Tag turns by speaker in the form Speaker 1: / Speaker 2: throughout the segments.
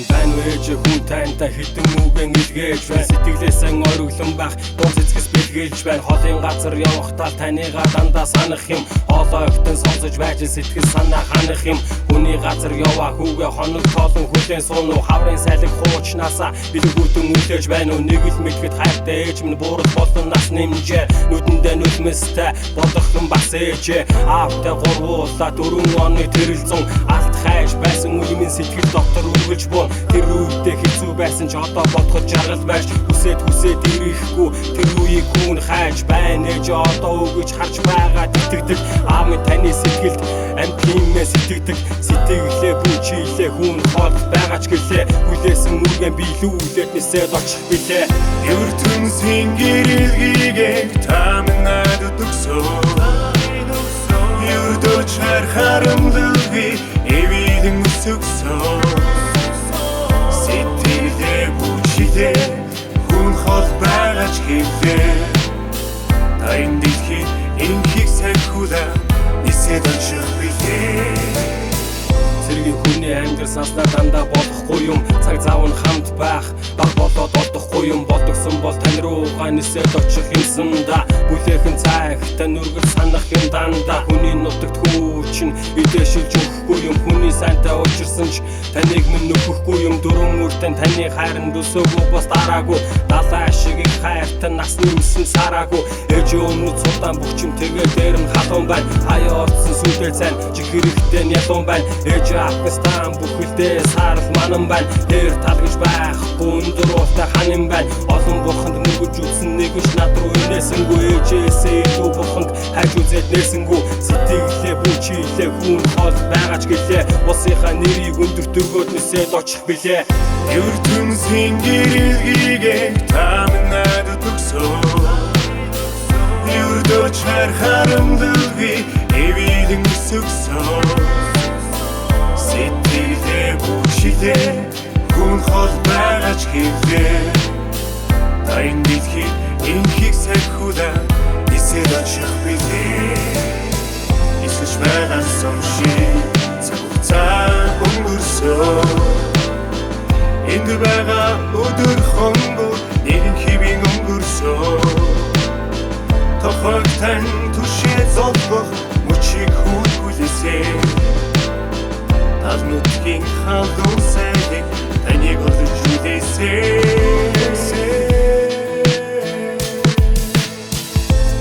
Speaker 1: байна. Байн вэж хүн тантай хитэн үгэн илгээж байна. Сэтгэлээсэн ориглон байх дуус эцгэс бэлгээлж байна. Холын газар явахдаа таныгаа дандаа санах юм. Хоолой өгтөн сонсож байж сэтгэл санаа ханах юм. Хүний газар яваа хүүгээ хоног тоолон хүлэн суун уу. Хаврын сайлэг хуучнаасаа билгүүтэн үлээж байна уу. Нэг л мэдгэд хайртай ээж минь буурал болон нас нэмжээ. Нүдэндээ нүдмэстэй бодох юм бас ээжээ. Аавтай гурвуулаа 4 оны тэрэлзэн алт хайж байсан үе минь сэтгэл доктор үргэлж буун. Тэр үедээ хэцүү байсан ч одоо бодоход жаргал байж хүсээд ирэхгүй тэр үеийг гүн хайж байна ээж одоо өгөж харж байгаа итгэдэг. Аав минь таны сэтгэлд амтгиймээ сэтгэдэг. Сэтгэлээ бүчилээ хүн хол байгаа ч гэлээ. Хүлээсэн үргэн биелүүлээд нисээд очих билээ.
Speaker 2: Ертөнцийн гэрэлгийг та минь надад өгсөн. Юрдоч харамдалгүй эвидэн өсгсөн. Сэтгэлээ бүчилээ хүн хол байгаа ч гэлээ. Та энэ дэлхийд энхийг сайхуулаа нисээд очих билээ.
Speaker 1: Цэргийн хүний амьдралсаасна дандаа болохгүй юм. Цаг зав нь хамт байх баг болоод олдохгүй юм. Бодогсон бол тань руугаа нисээд очих юмсан да. Бүлээхэн цагтай нүргэл санах юм дандаа. Хүний нутагт хүүчин идээшилж өгөхгүй юм. Хүний сайнтай уучирсан ч таныг минь нөхөхгүй юм. Дөрөн үртэн таны хайранд өсөөгүй бас дараагүй. Далай шиг их хайртай нас нэмсэн сараагүй. Ээж өмнөд судаан бүхчим тэгээ дээр нь халуун байна. Хаяа орцсон сүдэл сайн чих хэрэгтэй ялуун байна. Ээж Афганистан бүхэлдээ саарл манан байна. Тэр талгаж байхгүй өндөр уултай хан юм байна. Олон бурханд мөргөж үзсэн нэг ч над руу инээсэнгүй. Ээжээсээ илүү бурханд хайж үзээд нээсэнгүй. Сэтгэлээ бүчилээ хүн хол байгаа ч гэлээ. Усынхаа нэрийг өндөртөгөөд нисээд очих билээ.
Speaker 2: Ертөнцийн гэрэлгийг та минь надад өгсөн. Юрдоч харамдалгүй эвидэн өсгсөн. Сэтгэлээ бүчилээ хүн хол байгаа ч гэлээ. Та энэ дэлхийд энхийг сайхуулаа нисээд очих билээ. Эсвэл байгаа сон шиг цаг хугацаа өнгөрсөн. Энд байгаа өдөр хонгор нэгэн хэвийн өнгөрсөн. Тохойг тань түшээ зовлох мөчийг хүйгүүлээсэй. Тал нутгийн халуун сайлыг таныг олж үлээсэй.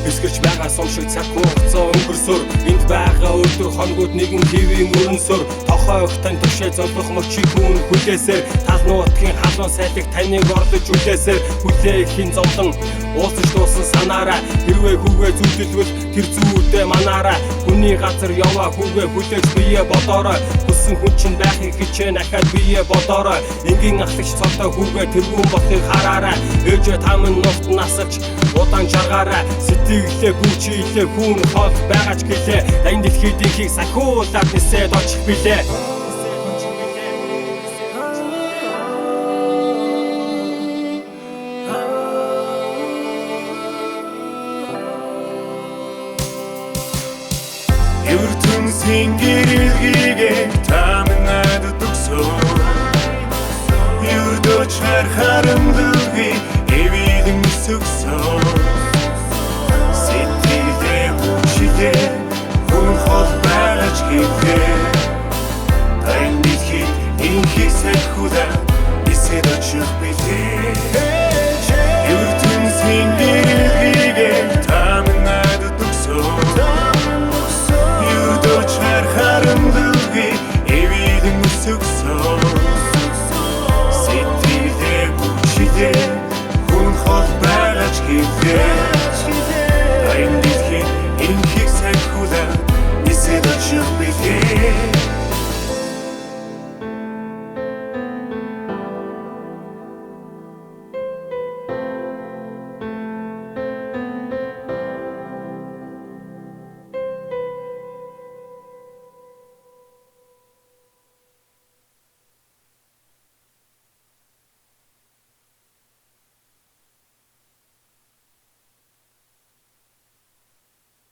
Speaker 1: Эсгэрч байгаа сум шиг цаг хугацаа өнгөрсөөр. Энд байгаа өдөр хоногуд нэгэн хэвийн өрнсөөр. Тохойг тань түшээ зовлох мөчийг хүн хүлээсээр. Тал нутгийн халуун сайлыг таныг орлож үлээсээр. Хүлээхийн зовлон уулзаж дуусан санаараа. Хэрвээ хүүгээ зүтэлвэл тэр зүйдээ манаараа. Хүний газар яваа хүүгээ хүлээж бие бодоорой. Хүссэн хүн чинь байхыг хичээн ахаад бие бодоорой. Энгийн ахлагч цолтой хүүгээ тэргүүн болохыг хараарай. Ээжээ та минь нурт насалж удаан жаргаарай. Сэтгэлээ бүчилээ хүн хол байгаа ч гэлээ. Энэ дэлхийд ихийг сахиулаад нисээд очих билээ.
Speaker 2: Ертөнцийн гэрэлгийг та минь надад өгсөн. Юрдоч харамдалгүй эвидэн өсгсөн.